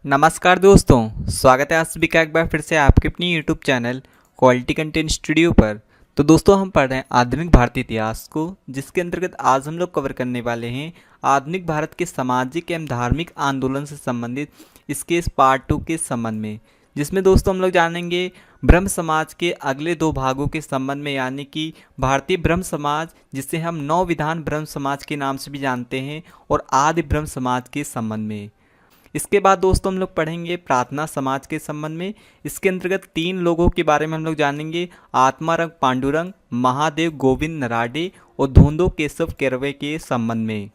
नमस्कार दोस्तों, स्वागत है आप सभी का एक बार फिर से आपके अपनी YouTube channel quality content studio पर। तो दोस्तों हम पढ़ रहे हैं आधुनिक भारतीय इतिहास को, जिसके अंतर्गत आज हम लोग कवर करने वाले हैं आधुनिक भारत के सामाजिक एवं धार्मिक आंदोलन से संबंधित इसके इस पार्ट 2 के संबंध में, जिसमें दोस्तों हम लोग जानेंगे ब्रह्म समाज के अगले 2 भागों के संबंध में, यानी कि भारतीय ब्रह्म समाज जिसे हम नौ विधान ब्रह्म समाज के नाम से भी जानते हैं, और आदि ब्रह्म समाज के संबंध में। इसके बाद दोस्तों हम लोग पढ़ेंगे प्रार्थना समाज के संबंध में। इसके अंतर्गत 3 लोगों के बारे में हम लोग जानेंगे, आत्मारंग पांडुरंग, महादेव गोविंद नराडे और धोंदो केशव केरवे के संबंध में।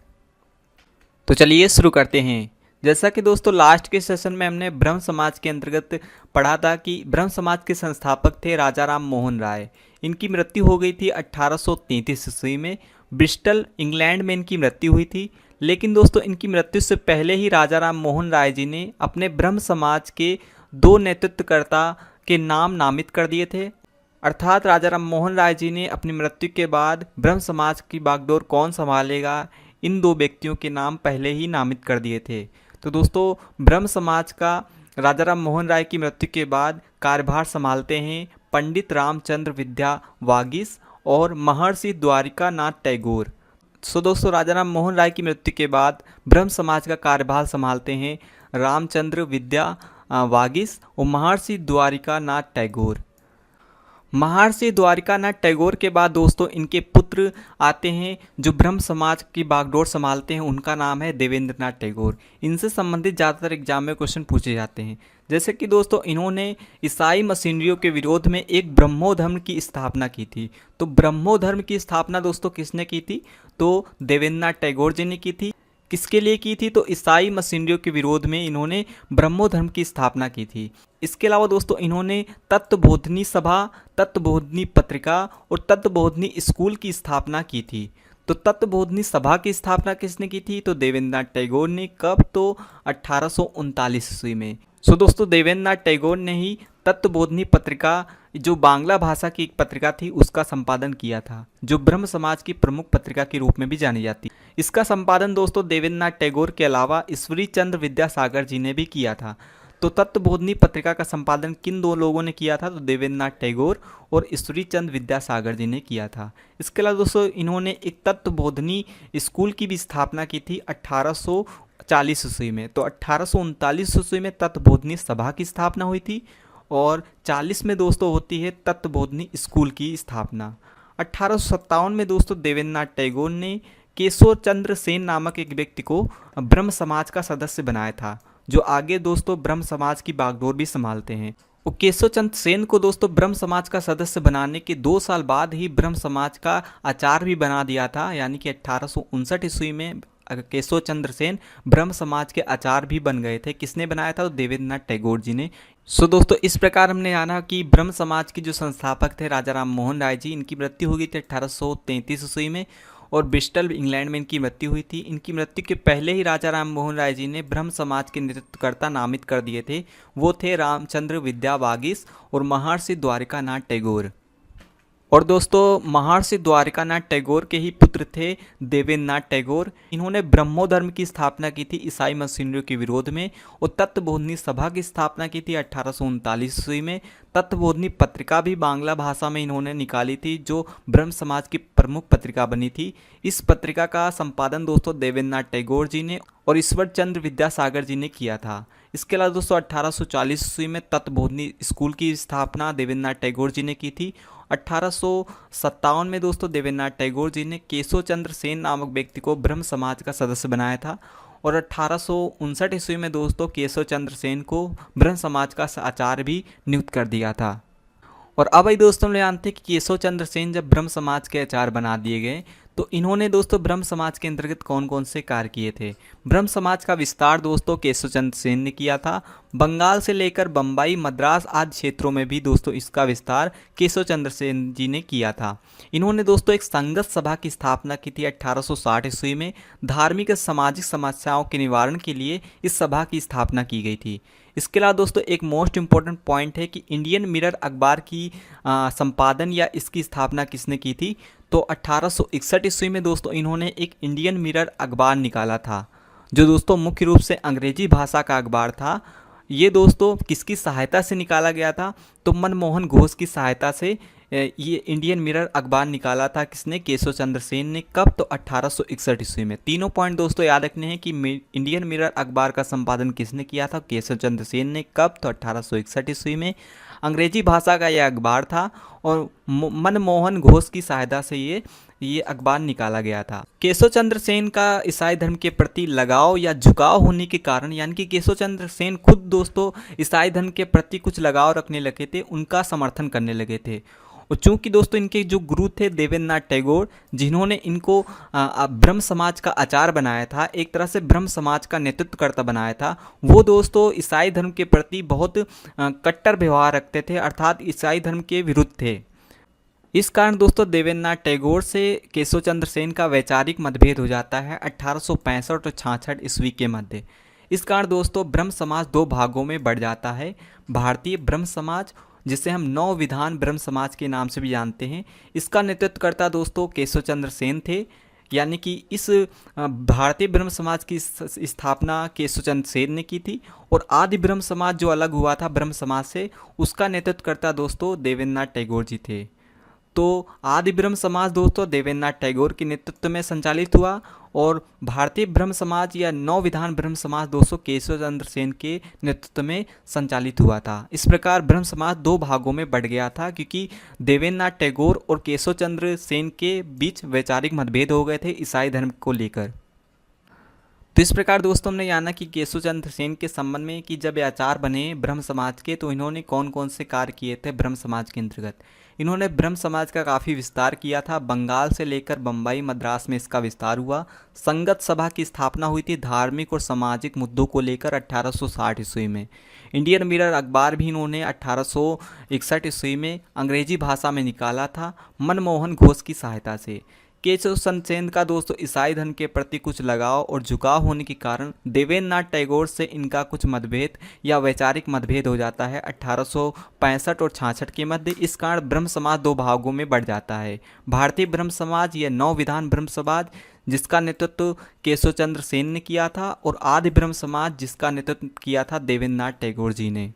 तो चलिए शुरू करते हैं। जैसा कि दोस्तों लास्ट के सेशन में हमने ब्रह्म समाज के अंतर्गत पढ़ा था कि ब्रह्म समाज के संस्थापक थे राजा राम मोहन राय। इनकी मृत्यु हो गई थी 1833 ईस्वी में। ब्रिस्टल इंग्लैंड में इनकी मृत्यु हुई थी। लेकिन दोस्तों इनकी मृत्यु से पहले ही राजा राम मोहन राय जी ने अपने ब्रह्म समाज के 2 नेतृत्वकर्ता के नाम नामित कर दिए थे। अर्थात राजा राम मोहन राय जी ने अपनी मृत्यु के बाद ब्रह्म समाज की बागडोर कौन संभालेगा, इन 2 व्यक्तियों के नाम पहले ही नामित कर दिए थे। तो दोस्तों ब्रह्म समाज का राजा राम मोहन राय की मृत्यु के बाद कार्यभार संभालते हैं पंडित रामचंद्र विद्या वागीश और महर्षि द्वारिका नाथ टैगोर। दोस्तों राजा राम मोहन राय की मृत्यु के बाद ब्रह्म समाज का कार्यभार संभालते हैं रामचंद्र विद्या वागीश और महर्षि द्वारिका नाथ टैगोर। महर्षि द्वारिकानाथ टैगोर के बाद दोस्तों इनके पुत्र आते हैं जो ब्रह्म समाज की बागडोर संभालते हैं, उनका नाम है देवेंद्र नाथ टैगोर। इनसे संबंधित ज़्यादातर एग्जाम में क्वेश्चन पूछे जाते हैं। जैसे कि दोस्तों इन्होंने ईसाई मशीनरियों के विरोध में एक ब्रह्मो धर्म की स्थापना की थी। तो ब्रह्मो धर्म की स्थापना दोस्तों किसने की थी? तो देवेंद्र नाथ टैगोर जी ने की थी। किसके लिए की थी? तो ईसाई मशीनरियों के विरोध में इन्होंने ब्रह्मो धर्म की स्थापना की थी। इसके अलावा दोस्तों इन्होंने तत्वबोधिनी सभा, तत्वबोधिनी पत्रिका और तत्वबोधिनी स्कूल की स्थापना की थी। तो तत्वबोधिनी सभा की स्थापना किसने की थी? तो देवेंद्र नाथ टैगोर ने। कब? तो 1839 ईस्वी में। दोस्तों देवेंद्र नाथ टैगोर ने ही तत्वबोधिनी पत्रिका, जो बांग्ला भाषा की एक पत्रिका थी, उसका संपादन किया था, जो ब्रह्म समाज की प्रमुख पत्रिका के रूप में भी जानी जाती। इसका संपादन दोस्तों देवेंद्र नाथ टैगोर के अलावा ईश्वरी चंद्र विद्यासागर जी ने भी किया था। तो तत्वबोधिनी पत्रिका का संपादन किन 2 लोगों ने किया था? तो देवेंद्र नाथ टैगोर और ईश्वरी चंद्र विद्यासागर जी ने किया था। इसके अलावा दोस्तों इन्होंने एक तत्वबोधिनी स्कूल की भी स्थापना की थी 1840 ईस्वी में। तो 1839 ईस्वी में तत्वबोधिनी सभा की स्थापना हुई थी और 40 में दोस्तों होती है तत्वबोधिनी स्कूल की स्थापना। 1857 में दोस्तों देवेंद्र नाथ टैगोर ने केशव चंद्र सेन नामक एक व्यक्ति को ब्रह्म समाज का सदस्य बनाया था, जो आगे दोस्तों ब्रह्म समाज की बागडोर भी संभालते हैं। और केशव चंद्र सेन को दोस्तों ब्रह्म समाज का सदस्य बनाने के 2 साल बाद ही ब्रह्म समाज का आचार्य भी बना दिया था, यानी कि 1859 ईस्वी में केशव चंद्र सेन ब्रह्म समाज के आचार्य भी बन गए थे। किसने बनाया था? तो देवेंद्र नाथ टैगोर जी ने। दोस्तों इस प्रकार हमने जाना कि ब्रह्म समाज के जो संस्थापक थे राजा राम मोहन राय जी, इनकी मृत्यु हो गई थी 1833 ईस्वी में और ब्रिस्टल इंग्लैंड में इनकी मृत्यु हुई थी। इनकी मृत्यु के पहले ही राजा राम मोहन राय जी ने ब्रह्म समाज के नेतृत्वकर्ता नामित कर दिए थे। वो थे रामचंद्र विद्या वागीश और महर्षि द्वारिका नाथ टैगोर। और दोस्तों महर्षि द्वारिका नाथ टैगोर के ही पुत्र थे देवेंद्र नाथ टैगोर। इन्होंने ब्रह्मो धर्म की स्थापना की थी ईसाई मशीनरियों के विरोध में, और तत्वबोधिनी सभा की स्थापना की थी 1839 ईस्वी में। तत्वबोधिनी पत्रिका भी बांग्ला भाषा में इन्होंने निकाली थी, जो ब्रह्म समाज की प्रमुख पत्रिका बनी थी। इस पत्रिका का संपादन दोस्तों देवेंद्र नाथ टैगोर जी ने और ईश्वर चंद्र विद्यासागर जी ने किया था। इसके अलावा दोस्तों 1840 ईस्वी में तत्वबोधिनी स्कूल की स्थापना देवेंद्र नाथ टैगोर जी ने की थी। 1857 में दोस्तों देवेंद्र नाथ टैगोर जी ने केशव चंद्र सेन नामक व्यक्ति को ब्रह्म समाज का सदस्य बनाया था और 1859 ईस्वी में दोस्तों केशव चंद्र सेन को ब्रह्म समाज का आचार्य भी नियुक्त कर दिया था। और अब भाई दोस्तों हम जानते हैं कि केशव चंद्र सेन जब ब्रह्म समाज के आचार्य बना दिए गए, तो इन्होंने दोस्तों ब्रह्म समाज के अंतर्गत कौन कौन से कार्य किए थे? ब्रह्म समाज का विस्तार दोस्तों केशव चंद्र सेन ने किया था। बंगाल से लेकर बम्बई, मद्रास आदि क्षेत्रों में भी दोस्तों इसका विस्तार केशव चंद्र सेन जी ने किया था। इन्होंने दोस्तों एक संगत सभा की स्थापना की थी 1860 ईस्वी में। धार्मिक और सामाजिक समस्याओं के निवारण के लिए इस सभा की स्थापना की गई थी। इसके अलावा दोस्तों एक मोस्ट इम्पॉर्टेंट पॉइंट है कि इंडियन मिरर अखबार की संपादन या इसकी स्थापना किसने की थी? तो 1861 ईस्वी में दोस्तों इन्होंने एक इंडियन मिरर अखबार निकाला था, जो दोस्तों मुख्य रूप से अंग्रेजी भाषा का अखबार था। ये दोस्तों किसकी सहायता से निकाला गया था? तो मनमोहन घोष की सहायता से ये इंडियन मिरर अखबार निकाला था। किसने? केशव चंद्र सेन ने। कब? तो 1861 ईस्वी में। तीनों पॉइंट दोस्तों याद रखने हैं कि इंडियन मिरर अखबार का संपादन किसने किया था? केशव चंद्र सेन ने। कब? तो 1861 ईस्वी में। अंग्रेजी भाषा का यह अखबार था और मनमोहन घोष की सहायता से ये अखबार निकाला गया था। केशव चंद्र सेन का ईसाई धर्म के प्रति लगाव या झुकाव होने के कारण, यानी कि केशव चंद्र सेन खुद दोस्तों ईसाई धर्म के प्रति कुछ लगाव रखने लगे थे, उनका समर्थन करने लगे थे। और चूंकि दोस्तों इनके जो गुरु थे देवेंद्रनाथ टैगोर, जिन्होंने इनको ब्रह्म समाज का आचार्य बनाया था, एक तरह से ब्रह्म समाज का नेतृत्वकर्ता बनाया था, वो दोस्तों ईसाई धर्म के प्रति बहुत कट्टर व्यवहार रखते थे, अर्थात ईसाई धर्म के विरुद्ध थे। इस कारण दोस्तों देवेंद्रनाथ टैगोर से केशव चंद्र सेन का वैचारिक मतभेद हो जाता है 1865 और 66 ईस्वी के मध्य। इस कारण दोस्तों ब्रह्म समाज दो भागों में बढ़ जाता है। भारतीय ब्रह्म समाज, जिसे हम नौ विधान ब्रह्म समाज के नाम से भी जानते हैं, इसका नेतृत्वकर्ता दोस्तों केशव चंद्र सेन थे, यानी कि इस भारतीय ब्रह्म समाज की स्थापना केशव चंद्र सेन ने की थी। और आदि ब्रह्म समाज जो अलग हुआ था ब्रह्म समाज से, उसका नेतृत्वकर्ता दोस्तों देवेंद्रनाथ टैगोर जी थे। तो आदि ब्रह्म समाज दोस्तों देवेंद्रनाथ टैगोर के नेतृत्व में संचालित हुआ और भारतीय ब्रह्म समाज या नौ विधान ब्रह्म समाज दोस्तों केशव चंद्र सेन के नेतृत्व में संचालित हुआ था। इस प्रकार ब्रह्म समाज दो भागों में बढ़ गया था, क्योंकि देवेंद्रनाथ टैगोर और केशव चंद्र सेन के बीच वैचारिक मतभेद हो गए थे ईसाई धर्म को लेकर। तो इस प्रकार दोस्तों हमने जाना कि केशव चंद्र सेन के संबंध में कि जब आचार्य बने ब्रह्म समाज के, तो इन्होंने कौन कौन से कार्य किए थे ब्रह्म समाज के अंतर्गत। इन्होंने ब्रह्म समाज का काफ़ी विस्तार किया था। बंगाल से लेकर बम्बई, मद्रास में इसका विस्तार हुआ। संगत सभा की स्थापना हुई थी धार्मिक और सामाजिक मुद्दों को लेकर 1860 ईस्वी में। इंडियन मिरर अखबार भी इन्होंने 1861 ईस्वी में अंग्रेजी भाषा में निकाला था मनमोहन घोष की सहायता से। केशव चंद्र सेन का दोस्तों ईसाई धर्म के प्रति कुछ लगाव और झुकाव होने के कारण देवेंद्रनाथ टैगोर से इनका कुछ मतभेद या वैचारिक मतभेद हो जाता है 1865 और 66 के मध्य। इस कारण ब्रह्म समाज दो भागों में बढ़ जाता है। भारतीय ब्रह्म समाज या नौ विधान ब्रह्म समाज, जिसका नेतृत्व केशव चंद्र सेन ने किया था, और आदि ब्रह्म समाज, जिसका नेतृत्व किया था देवेंद्रनाथ टैगोर जी ने।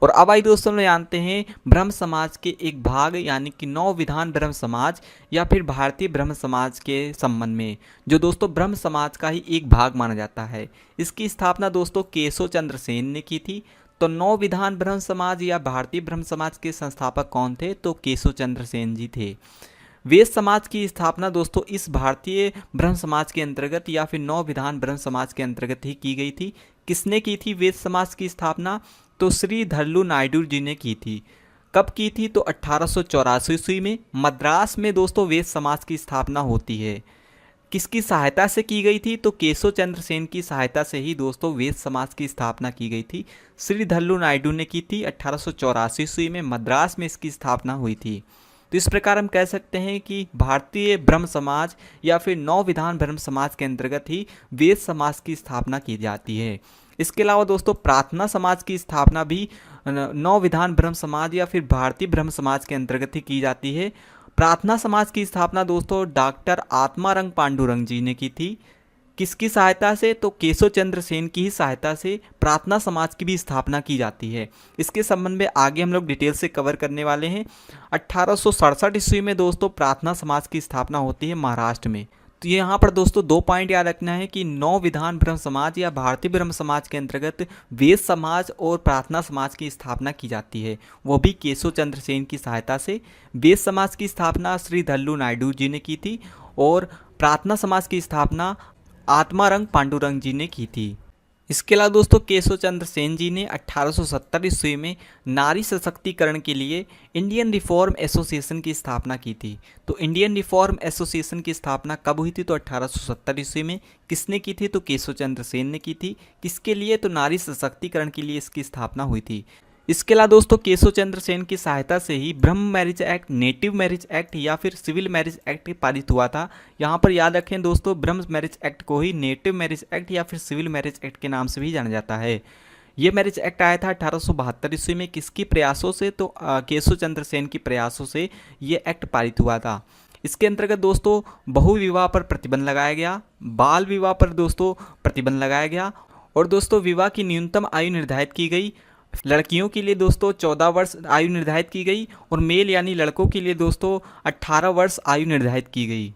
और अब आइए दोस्तों हम जानते हैं ब्रह्म समाज के एक भाग यानी कि नौ विधान ब्रह्म समाज या फिर भारतीय ब्रह्म समाज के संबंध में, जो दोस्तों ब्रह्म समाज का ही एक भाग माना जाता है। इसकी स्थापना दोस्तों केशव चंद्र सेन ने की थी। तो नौ विधान ब्रह्म समाज या भारतीय ब्रह्म समाज के संस्थापक कौन थे? तो केशव चंद्र सेन जी थे। वेद समाज की स्थापना दोस्तों इस भारतीय ब्रह्म समाज के अंतर्गत या फिर नौ विधान ब्रह्म समाज के अंतर्गत ही की गई थी। किसने की थी वेद समाज की स्थापना? तो श्री धल्लू नायडू जी ने की थी। कब की थी? तो 1884 ईस्वी में। मद्रास में दोस्तों वेद समाज की स्थापना होती है। किसकी सहायता से की गई थी? तो केशव चंद्र सेन की सहायता से ही दोस्तों वेद समाज की स्थापना की गई थी। श्री धल्लू नायडू ने की थी 1884 ईस्वी में। मद्रास में इसकी स्थापना हुई थी। तो इस प्रकार हम कह सकते हैं कि भारतीय ब्रह्म समाज या फिर नौ विधान ब्रह्म समाज के अंतर्गत ही वेद समाज की स्थापना की जाती है। इसके अलावा दोस्तों प्रार्थना समाज की स्थापना भी नौ विधान ब्रह्म समाज या फिर भारतीय ब्रह्म समाज के अंतर्गत ही की जाती है। प्रार्थना समाज की स्थापना दोस्तों डॉक्टर आत्मारंग पांडुरंग जी ने की थी। किसकी सहायता से? तो केशव चंद्र सेन की ही सहायता से प्रार्थना समाज की भी स्थापना की जाती है। इसके संबंध में आगे हम लोग डिटेल से कवर करने वाले हैं। 1867 ईस्वी में दोस्तों प्रार्थना समाज की स्थापना होती है महाराष्ट्र में। तो यहाँ पर दोस्तों दो पॉइंट याद रखना है कि नौ विधान ब्रह्म समाज या भारतीय ब्रह्म समाज के अंतर्गत वेद समाज और प्रार्थना समाज की स्थापना की जाती है, वो भी केशव चंद्र सेन की सहायता से। वेद समाज की स्थापना श्री धल्लू नायडू जी ने की थी और प्रार्थना समाज की स्थापना आत्मारंग पांडुरंग जी ने की थी। इसके अलावा दोस्तों केशव चंद्र सेन जी ने 1870 ईस्वी में नारी सशक्तिकरण के लिए इंडियन रिफॉर्म एसोसिएशन की स्थापना की थी। तो इंडियन रिफॉर्म एसोसिएशन की स्थापना कब हुई थी? तो 1870 ईस्वी में। किसने की थी? तो केशव चंद्र सेन ने की थी। किसके लिए? तो नारी सशक्तिकरण के लिए इसकी स्थापना हुई थी। इसके अलावा दोस्तों केशव चंद्र सेन की सहायता से ही ब्रह्म marriage act, native marriage act या फिर सिविल मैरिज एक्ट पारित हुआ था। यहाँ पर याद रखें दोस्तों ब्रह्म मैरिज एक्ट को ही नेटिव मैरिज एक्ट या फिर सिविल मैरिज एक्ट के नाम से भी जाना जाता है। ये मैरिज एक्ट आया था 1872 ईस्वी में। किसकी प्रयासों से? तो केशव चंद्र सेन की प्रयासों से ये एक्ट पारित हुआ था। इसके अंतर्गत दोस्तों बहु विवाह पर प्रतिबंध लगाया गया, बाल विवाह पर दोस्तों प्रतिबंध लगाया गया और दोस्तों विवाह की न्यूनतम आयु निर्धारित की गई। लड़कियों के लिए दोस्तों 14 वर्ष आयु निर्धारित की गई और मेल यानी लड़कों के लिए दोस्तों 18 वर्ष आयु निर्धारित की गई।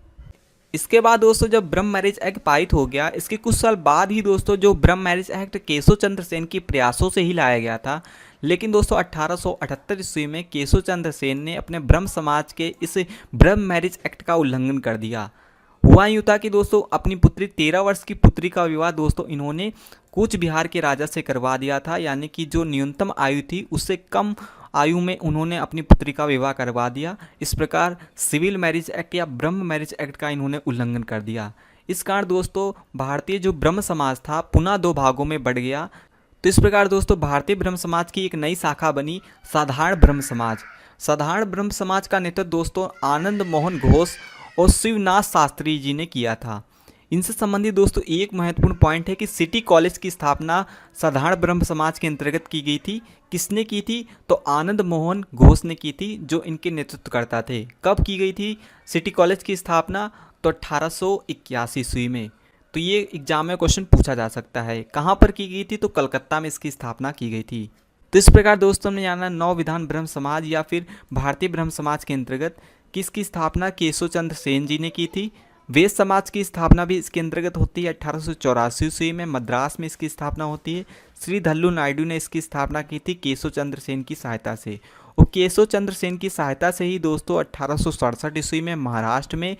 इसके बाद दोस्तों जब ब्रह्म मैरिज एक्ट पारित हो गया, इसके कुछ साल बाद ही दोस्तों जो ब्रह्म मैरिज एक्ट केशव चंद्र सेन के प्रयासों से ही लाया गया था। लेकिन दोस्तों 1878 ईस्वी में केशव चंद्र सेन ने अपने ब्रह्म समाज के इस ब्रह्म मैरिज एक्ट का उल्लंघन कर दिया। हुआ यूं था कि दोस्तों अपनी पुत्री 13 वर्ष की पुत्री का विवाह दोस्तों इन्होंने कूच बिहार के राजा से करवा दिया था, यानी कि जो न्यूनतम आयु थी उससे कम आयु में उन्होंने अपनी पुत्री का विवाह करवा दिया। इस प्रकार सिविल मैरिज एक्ट या ब्रह्म मैरिज एक्ट का इन्होंने उल्लंघन कर दिया। इस कारण दोस्तों भारतीय जो ब्रह्म समाज था पुनः दो भागों में बढ़ गया। तो इस प्रकार दोस्तों भारतीय ब्रह्म समाज की एक नई शाखा बनी साधारण ब्रह्म समाज। साधारण ब्रह्म समाज का नेतृत्व दोस्तों आनंद मोहन घोष और शिवनाथ शास्त्री जी ने किया था। इनसे संबंधित दोस्तों एक महत्वपूर्ण पॉइंट है कि सिटी कॉलेज की स्थापना साधारण ब्रह्म समाज के अंतर्गत की गई थी। किसने की थी? तो आनंद मोहन घोष ने की थी, जो इनके नेतृत्व करता थे। कब की गई थी सिटी कॉलेज की स्थापना? तो 1881 ईस्वी में। तो ये एग्जाम में क्वेश्चन पूछा जा सकता है, कहाँ पर की गई थी? तो कलकत्ता में इसकी स्थापना की गई थी। तो इस प्रकार दोस्तों हमने जाना नौ विधान ब्रह्म समाज या फिर भारतीय ब्रह्म समाज के अंतर्गत किसकी स्थापना केशव चंद्र सेन जी ने की थी। वेद समाज की स्थापना भी इसके अंतर्गत होती है। 1884 ईस्वी में मद्रास में इसकी स्थापना होती है। श्री धल्लू नायडू ने इसकी स्थापना की थी केशव चंद्र सेन की सहायता से। और केशव चंद्र सेन की सहायता से ही दोस्तों 1867 ईस्वी में महाराष्ट्र में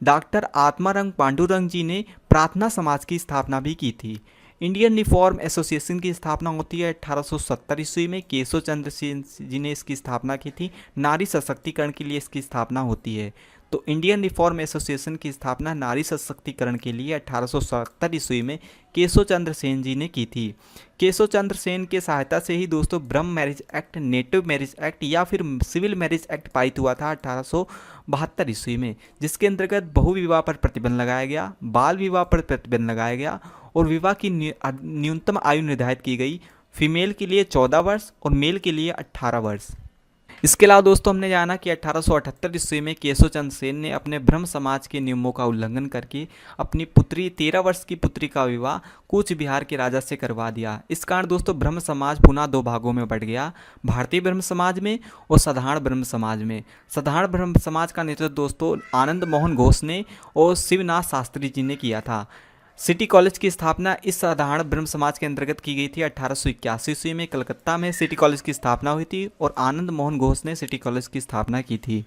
डॉक्टर आत्मारंग पांडुरंग जी ने प्रार्थना समाज की स्थापना भी की थी। इंडियन रिफॉर्म एसोसिएशन की स्थापना होती है 1870 ईस्वी में। केशव चंद्र सेन जी ने इसकी स्थापना की थी। नारी सशक्तिकरण के लिए इसकी स्थापना होती है। तो इंडियन रिफॉर्म एसोसिएशन की स्थापना नारी सशक्तिकरण के लिए 1870 ईस्वी में केशव चंद्र सेन जी ने की थी। केशव चंद्र सेन के सहायता से ही दोस्तों ब्रह्म marriage act, native marriage act या फिर सिविल मैरिज एक्ट पारित हुआ था 1872 ईस्वी में, जिसके अंतर्गत बहु विवाह पर प्रतिबंध लगाया गया, बाल विवाह पर प्रतिबंध लगाया गया और विवाह की न्यूनतम आयु निर्धारित की गई। फीमेल के लिए 14 वर्ष और मेल के लिए 18 वर्ष। इसके अलावा दोस्तों हमने जाना कि 1878 ईस्वी में केशव चंद्र सेन ने अपने ब्रह्म समाज के नियमों का उल्लंघन करके अपनी पुत्री 13 वर्ष की पुत्री का विवाह कूच बिहार के राजा से करवा दिया। इस कारण दोस्तों ब्रह्म समाज पुनः दो भागों में बढ़ गया, भारतीय ब्रह्म समाज में और साधारण ब्रह्म समाज में। साधारण ब्रह्म समाज का नेतृत्व दोस्तों आनंद मोहन घोष ने और शिवनाथ शास्त्री जी ने किया था। सिटी कॉलेज की स्थापना इस साधारण ब्रह्म समाज के अंतर्गत की गई थी। 1881 ईस्वी में कलकत्ता में सिटी कॉलेज की स्थापना हुई थी और आनंद मोहन घोष ने सिटी कॉलेज की स्थापना की थी।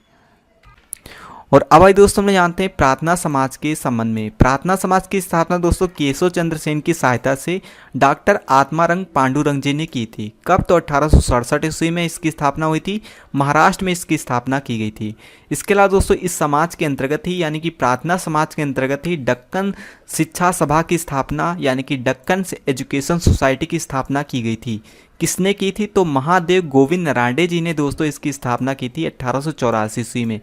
और अब आइए दोस्तों हम जानते हैं प्रार्थना समाज के संबंध में। प्रार्थना समाज की स्थापना दोस्तों केशव चंद्र सेन की सहायता से डॉक्टर आत्मारंग पांडुरंग जी ने की थी। कब? तो 1867 ईस्वी में इसकी स्थापना हुई थी। महाराष्ट्र में इसकी स्थापना की गई थी। इसके अलावा दोस्तों इस समाज के अंतर्गत ही यानी कि प्रार्थना समाज के अंतर्गत ही दक्कन शिक्षा सभा की स्थापना यानी कि दक्कन एजुकेशन सोसाइटी की स्थापना की गई थी। किसने की थी? तो महादेव गोविंद नरांडे जी ने दोस्तों इसकी स्थापना की थी 1884 ईस्वी में।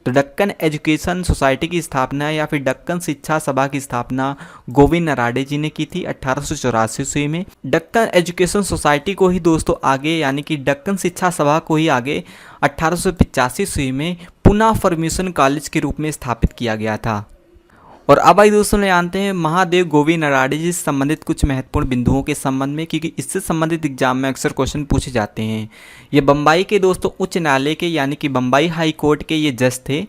तो दक्कन एजुकेशन सोसाइटी की स्थापना या फिर दक्कन शिक्षा सभा की स्थापना गोविंद नरांडे जी ने की थी 1884 ईस्वी में। दक्कन एजुकेशन सोसाइटी को ही दोस्तों आगे यानी कि दक्कन शिक्षा सभा को ही आगे 1885 ईस्वी में पुनः फॉर्मेशन कॉलेज के रूप में स्थापित किया गया था। और अब आइए दोस्तों जानते हैं महादेव गोविंद नरांडे जी से संबंधित कुछ महत्वपूर्ण बिंदुओं के संबंध में, क्योंकि इससे संबंधित एग्जाम में अक्सर क्वेश्चन पूछे जाते हैं। ये बम्बई के दोस्तों उच्च न्यायालय के यानी कि बम्बई हाई कोर्ट के ये जज थे।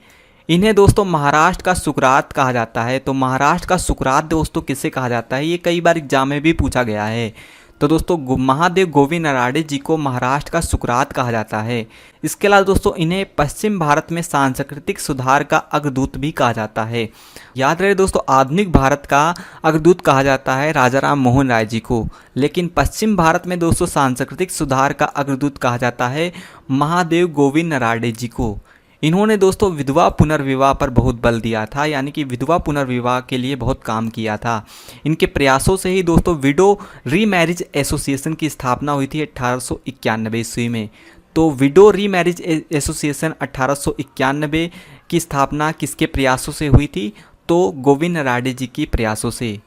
इन्हें दोस्तों महाराष्ट्र का सुकरात कहा जाता है। तो महाराष्ट्र का सुकरात दोस्तों किसे कहा जाता है? ये कई बार एग्जाम में भी पूछा गया है। तो दोस्तों महादेव गोविंद नरांडे जी को महाराष्ट्र का सुकरात कहा जाता है। इसके अलावा दोस्तों इन्हें पश्चिम भारत में सांस्कृतिक सुधार का अग्रदूत भी कहा जाता है। याद रहे दोस्तों आधुनिक भारत का अग्रदूत कहा जाता है राजा राम मोहन राय जी को, लेकिन पश्चिम भारत में दोस्तों सांस्कृतिक सुधार का अग्रदूत कहा जाता है महादेव गोविंद नरांडे जी को। इन्होंने दोस्तों विधवा पुनर्विवाह पर बहुत बल दिया था, यानी कि विधवा पुनर्विवाह के लिए बहुत काम किया था। इनके प्रयासों से ही दोस्तों विडो रीमैरिज एसोसिएशन की स्थापना हुई थी 1891 ईस्वी में। तो विडो रीमैरिज एसोसिएशन 1891 की स्थापना किसके प्रयासों से हुई थी? तो गोविंद नरांडे जी के प्रयासों से।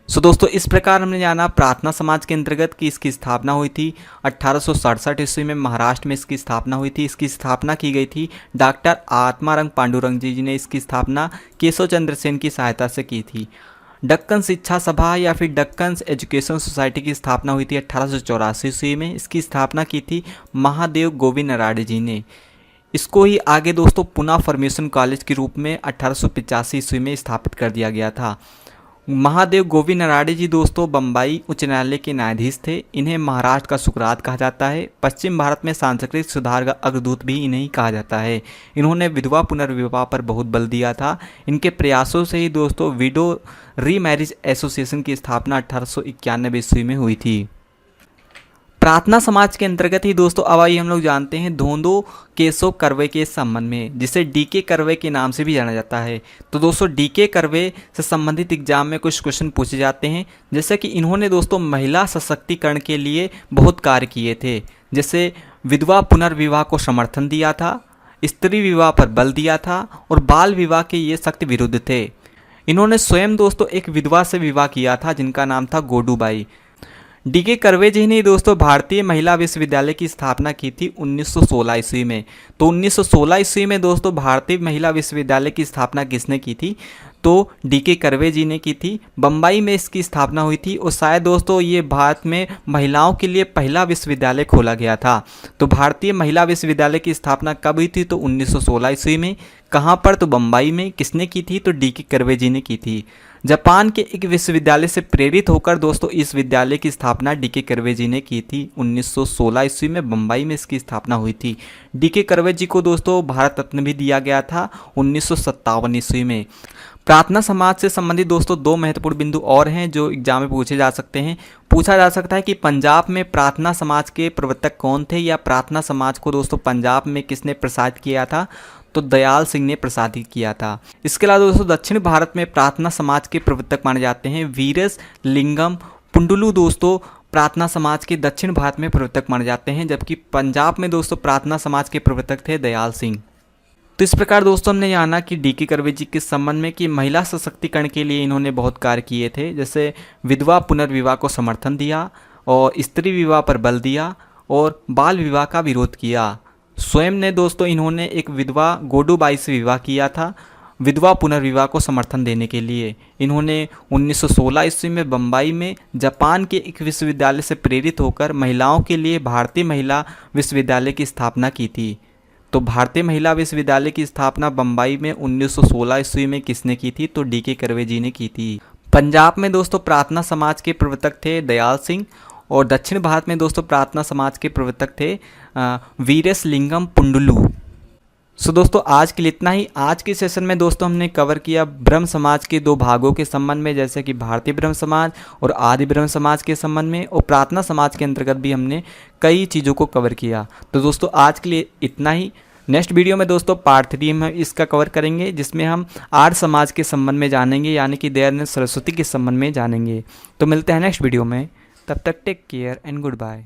दोस्तों इस प्रकार हमने जाना प्रार्थना समाज के अंतर्गत कि इसकी स्थापना हुई थी 1867 ईस्वी में। महाराष्ट्र में इसकी स्थापना हुई थी। इसकी स्थापना की गई थी डॉक्टर आत्मारंग पांडुरंग जी ने इसकी स्थापना केशव चंद्र सेन की सहायता से की थी। दक्कन शिक्षा सभा या फिर दक्कन एजुकेशन सोसाइटी की स्थापना हुई थी 1884 ईस्वी में। इसकी स्थापना की थी महादेव गोविंद नराड़े जी ने। इसको ही आगे दोस्तों पुणे फॉर्मेशन कॉलेज के रूप में 1885 ईस्वी में स्थापित कर दिया गया था। महादेव गोविंद नराड़े जी दोस्तों बम्बई उच्च न्यायालय के न्यायाधीश थे। इन्हें महाराष्ट्र का सुकरात कहा जाता है। पश्चिम भारत में सांस्कृतिक सुधार का अग्रदूत भी इन्हें ही कहा जाता है। इन्होंने विधवा पुनर्विवाह पर बहुत बल दिया था। इनके प्रयासों से ही दोस्तों विडो रीमैरिज एसोसिएशन की स्थापना 1891 ईस्वी में हुई थी। प्रार्थना समाज के अंतर्गत ही दोस्तों अब आइए हम लोग जानते हैं धोंदो केशव कर्वे के संबंध में, जिसे डीके कर्वे के नाम से भी जाना जाता है। तो दोस्तों डीके कर्वे से संबंधित एग्जाम में कुछ क्वेश्चन पूछे जाते हैं, जैसे कि इन्होंने दोस्तों महिला सशक्तिकरण के लिए बहुत कार्य किए थे। जैसे विधवा पुनर्विवाह को समर्थन दिया था, स्त्री विवाह पर बल दिया था और बाल विवाह के ये सख्त विरुद्ध थे। इन्होंने स्वयं दोस्तों एक विधवा से विवाह किया था जिनका नाम था गोडूबाई। डीके कर्वे जी ने दोस्तों भारतीय महिला विश्वविद्यालय की स्थापना की थी 1916 ईस्वी में। तो 1916 ईस्वी में दोस्तों भारतीय महिला विश्वविद्यालय की स्थापना किसने की थी? तो डीके कर्वे जी ने की थी। बम्बई में इसकी स्थापना हुई थी और शायद दोस्तों ये भारत में महिलाओं के लिए पहला विश्वविद्यालय खोला गया था। तो भारतीय महिला विश्वविद्यालय की स्थापना कब हुई थी? तो 1916 ईस्वी में। कहाँ पर? तो बम्बई में। किसने की थी? तो डीके कर्वे जी ने की थी। जापान के एक विश्वविद्यालय से प्रेरित होकर दोस्तों इस विद्यालय की स्थापना डीके कर्वे जी ने की थी। 1916 ईस्वी में बम्बई में इसकी स्थापना हुई थी। डीके कर्वे जी को दोस्तों भारत रत्न भी दिया गया था 1957 ईस्वी में। प्रार्थना समाज से संबंधित दोस्तों दो महत्वपूर्ण बिंदु और हैं जो एग्जाम में पूछे जा सकते हैं। पूछा जा सकता है कि पंजाब में प्रार्थना समाज के प्रवर्तक कौन थे, या प्रार्थना समाज को दोस्तों पंजाब में किसने प्रसारित किया था? तो दयाल सिंह ने प्रसारित किया था। इसके अलावा दोस्तों दक्षिण भारत में प्रार्थना समाज के प्रवर्तक माने जाते हैं वीरेश लिंगम पुंडलू दोस्तों प्रार्थना समाज के दक्षिण भारत में प्रवर्तक माने जाते हैं, जबकि पंजाब में दोस्तों प्रार्थना समाज के प्रवर्तक थे दयाल सिंह। तो इस प्रकार दोस्तों हमने जाना कि डीके कर्वे जी के संबंध में कि महिला सशक्तिकरण के लिए इन्होंने बहुत कार्य किए थे। जैसे विधवा पुनर्विवाह को समर्थन दिया और स्त्री विवाह पर बल दिया और बाल विवाह का विरोध किया। स्वयं ने दोस्तों इन्होंने एक विधवा गोडूबाई से विवाह किया था विधवा पुनर्विवाह को समर्थन देने के लिए। इन्होंने 1916 ईस्वी में बम्बई में जापान के एक विश्वविद्यालय से प्रेरित होकर महिलाओं के लिए भारतीय महिला विश्वविद्यालय की स्थापना की थी। तो भारतीय महिला विश्वविद्यालय की स्थापना बम्बई में 1916 ईस्वी में किसने की थी? तो डीके कर्वे जी ने की थी। पंजाब में दोस्तों प्रार्थना समाज के प्रवर्तक थे दयाल सिंह और दक्षिण भारत में दोस्तों प्रार्थना समाज के प्रवर्तक थे वीरेश लिंगम पुंडलू। सो दोस्तों आज के लिए इतना ही। आज के सेशन में दोस्तों हमने कवर किया ब्रह्म समाज के दो भागों के संबंध में, जैसे कि भारतीय ब्रह्म समाज और आदि ब्रह्म समाज के संबंध में, और प्रार्थना समाज के अंतर्गत भी हमने कई चीज़ों को कवर किया। तो दोस्तों आज के लिए इतना ही। नेक्स्ट वीडियो में दोस्तों पार्ट 3 में इसका कवर करेंगे, जिसमें हम आर्य समाज के संबंध में जानेंगे, यानी कि दयानंद सरस्वती के संबंध में जानेंगे। तो मिलते हैं नेक्स्ट वीडियो में, तब तक take care and good bye.